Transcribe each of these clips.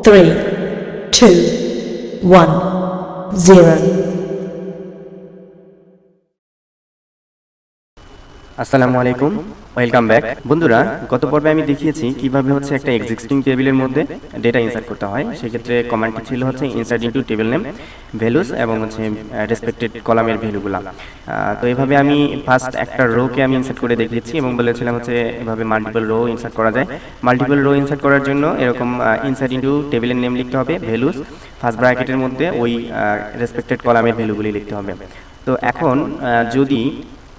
3, 2, 1, 0. আসসালামু আলাইকুম, welcome back. বন্ধুরা, গত পর্বে আমি দেখিয়েছি কিভাবে হচ্ছে একটা এক্সিস্টিং টেবিলের মধ্যে ডেটা ইনসার্ট করতে হয়। সেক্ষেত্রে কমান্ডটি ছিল হচ্ছে insert into table name values এবং হচ্ছে রেসপেক্টেড কলামের ভ্যালুগুলা। তো এইভাবে আমি ফার্স্ট একটা রোকে আমি ইনসার্ট করে দেখিয়েছি এবং বলেছিলাম হচ্ছে এভাবে মাল্টিপল রো ইনসার্ট করা যায়। মাল্টিপল রো ইনসার্ট করার জন্য এরকম ইনসার্ট ইনটু টেবিলের নেম লিখতে হবে, ভ্যালুস ফার্স্ট ব্র্যাকেটের মধ্যে ওই রেসপেক্টেড কলামের ভ্যালুগুলি লিখতে হবে। তো এখন যদি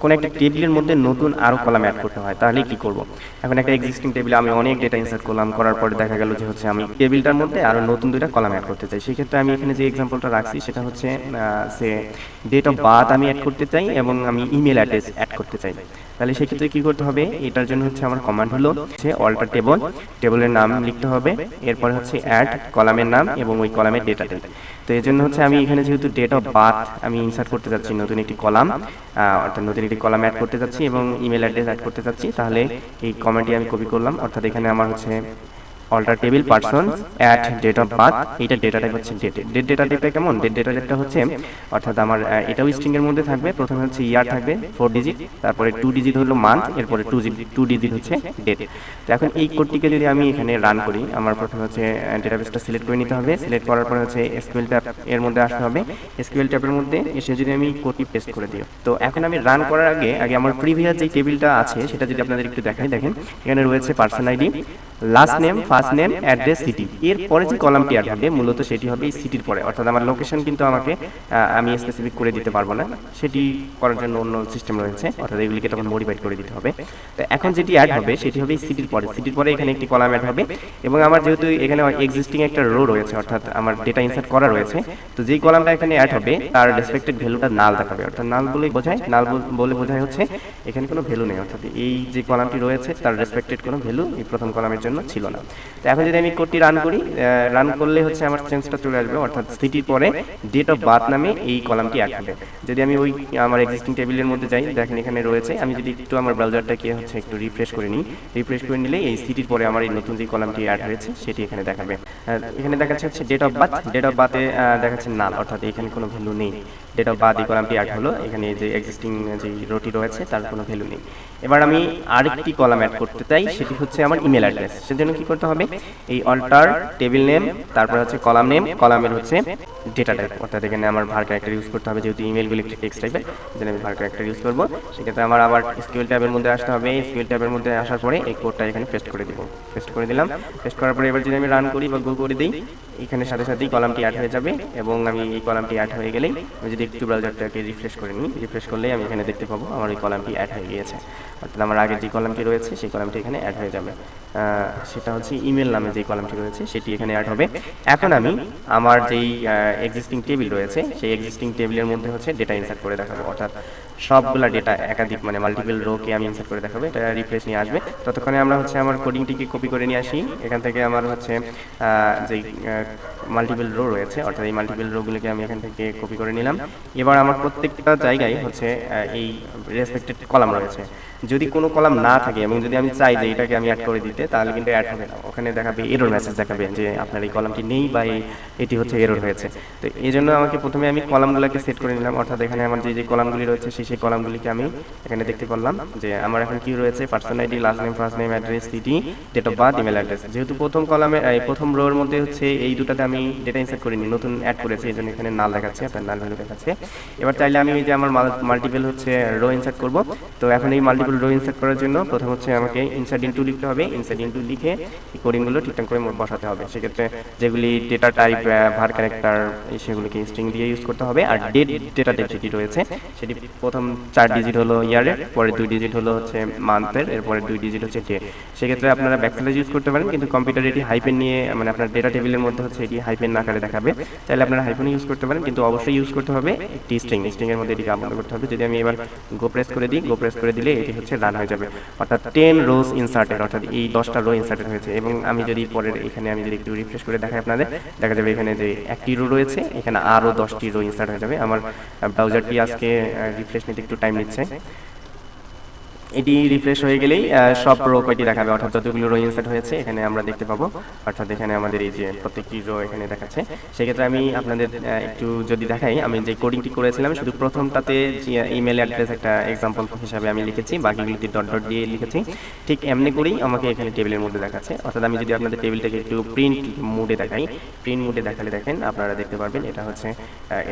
কোনো একটা টেবিলের মধ্যে নতুন আরও কলাম অ্যাড করতে হয় তাহলে কি করব। এখন একটা এক্সিস্টিং টেবিলে আমি অনেক ডেটা ইনসার্ট করলাম, করার পরে দেখা গেল যে হচ্ছে আমি টেবিলটার মধ্যে আরও নতুন দুইটা কলাম অ্যাড করতে চাই। সেক্ষেত্রে আমি এখানে যে এক্সাম্পলটা রাখছি সেটা হচ্ছে সে ডেট অফ বার্থ আমি অ্যাড করতে চাই এবং আমি ইমেল অ্যাড্রেস অ্যাড করতে চাই। তাহলে সেক্ষেত্রে কী করতে হবে, এটার জন্য হচ্ছে আমার কমান্ড হলো হচ্ছে অল্টার টেবল, টেবলের নাম লিখতে হবে, এরপরে হচ্ছে অ্যাড কলামের নাম এবং ওই কলামের ডেটা টাইপ। তো এই জন্য হচ্ছে আমি এখানে যেহেতু ডেট অফ বার্থ আমি ইনসার্ট করতে যাচ্ছি নতুন একটি কলাম, অর্থাৎ নতুন একটি কলাম অ্যাড করতে যাচ্ছি এবং ইমেল অ্যাড্রেস অ্যাড করতে যাচ্ছি, তাহলে এই কমেন্টটি আমি কপি করলাম। অর্থাৎ এখানে আমার হচ্ছে alter table person at date of birth, এইটা ডেটা টাইপ হচ্ছে ডেট ডেটা টাইপটা কেমন, ডেটা টাইপটা হচ্ছে অর্থাৎ আমার এটাও স্ট্রিং এর মধ্যে থাকবে। প্রথমে হচ্ছে ইয়ার থাকবে 4 ডিজিট, তারপরে 2 ডিজিট হলো মান্থ, এরপরে 2 ডিজিট হচ্ছে ডেট। তো এখন এই কোডটিকে যদি আমি এখানে রান করি, আমার প্রথমে হচ্ছে ডেটাবেসটা সিলেক্ট করে নিতে হবে। সিলেক্ট করার পরে হচ্ছে এসকিউএল ট্যাব এর মধ্যে আসতে হবে। এসকিউএল ট্যাবের মধ্যে এসে যদি আমি কোডটি পেস্ট করে দিই, তো এখন আমি রান করার আগে আমার প্রিভিয়াস যে টেবিলটা আছে সেটা যদি আপনাদের একটু দেখাই, দেখেন এখানে রয়েছে person ID, last name, first name, address, city. এর পরে যে কলামটি অ্যাড হবে মূলত সেটি হবে এই সিটির পরে, অর্থাৎ আমার লোকেশন কিন্তু আমাকে আমি স্পেসিফিক করে দিতে পারবো না, সেটি করার জন্য অন্য সিস্টেম রয়েছে, অর্থাৎ এগুলিকে তখন মডিফাইড করে দিতে হবে। তো এখন যেটি অ্যাড হবে সেটি হবে সিটির পরে, সিটির পরে এখানে একটি কলাম অ্যাড হবে এবং আমার যেহেতু এখানে এক্সিস্টিং একটা রো রয়েছে, অর্থাৎ আমার ডেটা ইনসার্ট করা রয়েছে, তো যেই কলামটা এখানে অ্যাড হবে তার রেসপেক্টেড ভ্যালুটা নাল দেখাবে। অর্থাৎ নাল বলে বোঝায়, নাল বলে বোঝায় হচ্ছে এখানে কোনো ভ্যালু নেই, অর্থাৎ এই যে কলামটি রয়েছে তার রেসপেক্টেড কোনো ভ্যালু এই প্রথম কলামের জন্য ছিল না। তো এখন যদি আমি কোডটি রান করি, রান করলে হচ্ছে আমার চেঞ্জটা চলে আসবে, অর্থাৎ সিটির পরে ডেট অফ বার্থ নামে এই কলামটি অ্যাড হবে। যদি আমি ওই আমার এক্সিস্টিং টেবিলের মধ্যে যাই, দেখেন এখানে রয়েছে, আমি যদি একটু আমার ব্রাউজারটাকে হচ্ছে একটু রিফ্রেশ করে নিই, রিফ্রেশ করে নিলে এই সিটির পরে আমার এই নতুন যে কলামটি অ্যাড হয়েছে সেটি এখানে দেখাবে। এখানে দেখাচ্ছে হচ্ছে date of birth, date of বার্থে দেখাচ্ছে নাল, অর্থাৎ এখানে কোনো ভ্যালু নেই। ডেট অফ বার্থ এই কলামটি অ্যাড হলো, এখানে যে এক্সিস্টিং যে রোটি রয়েছে তার কোনো ভ্যালু নেই। এবার আমি আরেকটি কলাম অ্যাড করতে চাই, সেটি হচ্ছে আমার ইমেল অ্যাড্রেস। সেজন্য কি করতে হবে, এই অল্টার টেবিল নেম, তারপর হচ্ছে কলাম নেম, কলামের হচ্ছে ডেটা টাইপ, অর্থাৎ এখানে আমার ভার ক্যারেক্টার ইউজ করতে হবে, যেহেতু ইমেলগুলি টেক্সট টাইপের যেন আমি ভার ক্যারেক্টার ইউজ করবো। সেক্ষেত্রে আমার আবার এসকিউএল ট্যাবের মধ্যে আসতে হবে। এসকিউএল ট্যাবের মধ্যে আসার পরে এই কোডটা এখানে পেস্ট করে দিব, পেস্ট করে দিলাম। পেস্ট করার পরে এবার যদি আমি রান করি বা গো করে দিই, এখানে সাথে সাথেই কলামটি অ্যাড হয়ে যাবে এবং আমি এই কলামটি অ্যাড হয়ে গেলেই আমি যদি একটু ব্রাউজারটাকে রিফ্রেশ করে নিই, রিফ্রেশ করলেই আমি এখানে দেখতে পাবো আমার এই কলামটি অ্যাড হয়ে গিয়েছে। অর্থাৎ আমার আগের যে কলামটি রয়েছে সেই কলামটি এখানে অ্যাড হয়ে যাবে, সেটা হচ্ছে ইমেল নামে যে কলামটি রয়েছে সেটি এখানে অ্যাড হবে। এখন আমি আমার যেই এক্সিস্টিং টেবিল রয়েছে সেই এক্সিস্টিং টেবিলের মধ্যে হচ্ছে ডেটা ইনসার্ট করে দেখাবো, অর্থাৎ সবগুলা ডেটা একাধিক মানে মাল্টিপল রোকে আমি ইনসার্ট করে দেখাবো। এটা রিফ্রেশ নিয়ে আসবে, ততক্ষণে আমরা হচ্ছে আমার কোডিংটিকে কপি করে নিয়ে আসি। এখান থেকে আমার হচ্ছে যেই মাল্টিপল রো রয়েছে, অর্থাৎ এই মাল্টিপল রোগুলিকে আমি এখান থেকে কপি করে নিলাম। এবার আমার প্রত্যেকটা জায়গায় হচ্ছে এই রেসপেক্টেড কলাম রয়েছে। যদি কোনো কলাম না থাকে এবং যদি আমি চাই যে এটাকে আমি অ্যাড করে দিতে, তাহলে কিন্তু অ্যাড হবে না, ওখানে দেখাবে এরর মেসেজ দেখাবে যে আপনার এই কলামটি নেই বা এটি হচ্ছে এরর হয়েছে। তো এই জন্য আমাকে প্রথমে আমি কলামগুলোকে সেট করে নিলাম, অর্থাৎ এখানে আমার যে কলামগুলি রয়েছে সেই কলামগুলিকে আমি এখানে দেখতে পারলাম যে আমার এখন কি রয়েছে, person ID, last name, first name, address, city, date of birth, email address. যেহেতু প্রথম কলামে প্রথম রোর মধ্যে হচ্ছে এই দুটাতে আমি ডেটা ইনসার্ট করিনি, নতুন অ্যাড করেছি, এই জন্য এখানে নাল দেখাচ্ছে, আপনার নাল ভ্যালু দেখাচ্ছে। এবার চাইলে আমি এই যে আমার মাল্টিপল হচ্ছে রো ইনসার্ট করব। তো এখন এই মাল্টিপল রো ইনসার্ট করার জন্য প্রথম হচ্ছে আমাকে ইনসার্ট ইনটু লিখতে হবে, ইনসার্ট ইনটু লিখে এই কোডিংগুলো ঠিকঠাক করে বসাতে হবে। সেক্ষেত্রে যেগুলি ডেটা টাইপ, ভার ক্যারেক্টার, সেগুলিকে স্ট্রিং দিয়ে ইউজ করতে হবে। আর ডেটা টাইপ যেটি রয়েছে সেটি প্রথম 4 ডিজিট হলো ইয়ারের, পরে 2 ডিজিট হলো হচ্ছে মান্থের, এরপরে 2 ডিজিট হচ্ছে ডে। সেক্ষেত্রে আপনারা ব্যাকস্ল্যাশ ইউজ করতে পারেন, কিন্তু কম্পিউটার এটি হাইপেন নিয়ে মানে আপনার ডেটা টেবিলের মধ্যে হচ্ছে এটি হাইপেন আকারে দেখাবে। চাইলে আপনারা হাইপেন ইউজ করতে পারেন, কিন্তু অবশ্যই ইউজ করতে হবে একটি স্ট্রিংয়ের মধ্যে এটিকে আবদ্ধ করতে হবে। যদি আমি এবার গো প্রেস করে দিই, গো প্রেস করে দিলে এটি হচ্ছে রান হয়ে যাবে, অর্থাৎ 10 রোজ ইনসার্টেড, অর্থাৎ এই 10টা রো ইনসার্টেড হয়েছে। এবং আমি যদি পরের এখানে আমি যদি একটু রিফ্রেশ করে দেখাই আপনাদের, দেখা যাবে এখানে যে একটি রো রয়েছে এখানে আরও 10টি রো ইনসার্ট হয়ে যাবে। আমার ব্রাউজারটি আজকে রিফ্রেশ নিতে একটু টাইম নিচ্ছে। এটি রিফ্রেশ হয়ে গেলেই সব রো কয়টি দেখাবে, অর্থাৎ যতগুলো রো ইনসার্ট হয়েছে এখানে আমরা দেখতে পাবো। অর্থাৎ এখানে আমাদের এই যে প্রত্যেকটি রো এখানে দেখাচ্ছে। সেক্ষেত্রে আমি আপনাদের একটু যদি দেখাই, আমি যে কোডিংটি করেছিলাম শুধু প্রথমটাতে ইমেল অ্যাড্রেস একটা এক্সাম্পল হিসাবে আমি লিখেছি, বাকিগুলোতে ডট ডট দিয়ে লিখেছি। ঠিক এমনি করেই আমাকে এখানে টেবিলের মধ্যে দেখাচ্ছে। অর্থাৎ আমি যদি আপনাদের টেবিলটাকে একটু প্রিন্ট মোডে দেখাই, প্রিন্ট মোডে দেখালে দেখেন আপনারা দেখতে পারবেন এটা হচ্ছে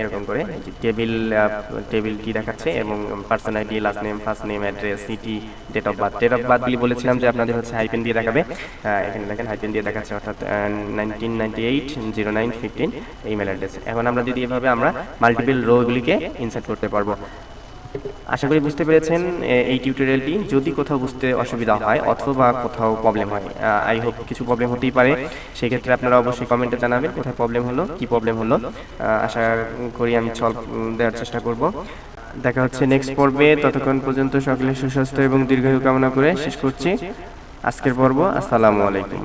এরকম করে টেবিলটি দেখাচ্ছে এবং person ID, last name, first name, address, city, date of বার্থগুলি বলেছিলাম যে আপনাদের হচ্ছে হাইপেন দিয়ে দেখাবে। এখানে দেখেন হাইপেন দিয়ে দেখাচ্ছে, অর্থাৎ 1998-09-15 ইমেল অ্যাড্রেস। এখন আমরা যদি এভাবে আমরা মাল্টিপল রোগুলিকে ইনসার্ট করতে পারবো। আশা করি বুঝতে পেরেছেন এই টিউটোরিয়ালটি। যদি কোথাও বুঝতে অসুবিধা হয় অথবা কোথাও প্রবলেম হয়, আই হোপ কিছু প্রবলেম হতেই পারে, সেক্ষেত্রে আপনারা অবশ্যই কমেন্টে জানাবেন কোথায় প্রবলেম হলো, কি প্রবলেম হলো। আশা করি আমি সলভ দেওয়ার চেষ্টা করব। দেখা হচ্ছে নেক্সট পর্বে। ততক্ষণ পর্যন্ত সকলের সুস্বাস্থ্য এবং দীর্ঘায়ু কামনা করে শেষ করছি আজকের পর্ব। আসসালামু আলাইকুম।